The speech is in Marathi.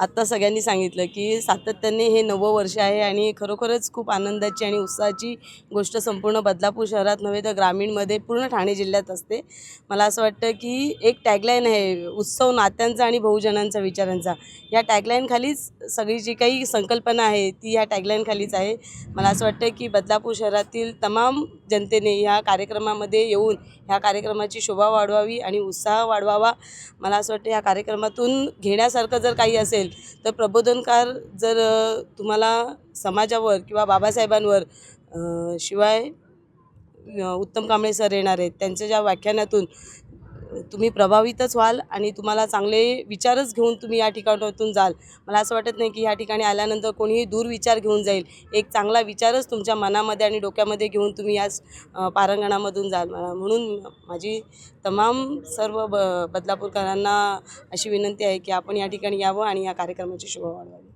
आत्ता सगळ्यांनी सांगितलं की सातत्याने हे 9वं वर्ष आहे आणि खरोखरच खूप आनंदाची आणि उत्साहाची गोष्ट संपूर्ण बदलापूर शहरात नव्हे तर ग्रामीणमध्ये पूर्ण ठाणे जिल्ह्यात असते। मला असं वाटतं की एक टॅगलाईन आहे, उत्सव नात्यांचा आणि बहुजनांचा विचारांचा। या टॅगलाईनखालीच सगळी जी काही संकल्पना आहे ती या टॅगलाईनखालीच आहे। मला असं वाटतं की बदलापूर शहरातील तमाम जनतेने ह्या कार्यक्रमामध्ये येऊन ह्या कार्यक्रमाची शोभा वाढवावी आणि उत्साह वाढवावा। मला असं वाटतं ह्या कार्यक्रमातून घेण्यासारखं जर काही असेल तर प्रबोधनकार जर तुम्हाला समाजावर किंवा बाबासाहेबांवर शिवाय उत्तम कांबळे सर येणार आहेत, त्यांच्या ज्या व्याख्यानातून तुम्ही प्रभावितच व्हाल आणि तुम्हाला चांगले विचारच घेऊन तुम्ही या ठिकाणातून जाल। मला असं वाटत नाही की या ठिकाणी आल्यानंतर कोणीही दूरविचार घेऊन जाईल, एक चांगला विचारच तुमच्या मनामध्ये आणि डोक्यामध्ये घेऊन तुम्ही याच पारांगणामधून जाल। म्हणून माझी तमाम सर्व बदलापूरकरांना अशी विनंती आहे की आपण या ठिकाणी यावं आणि या कार्यक्रमाची शोभा वाढवावी।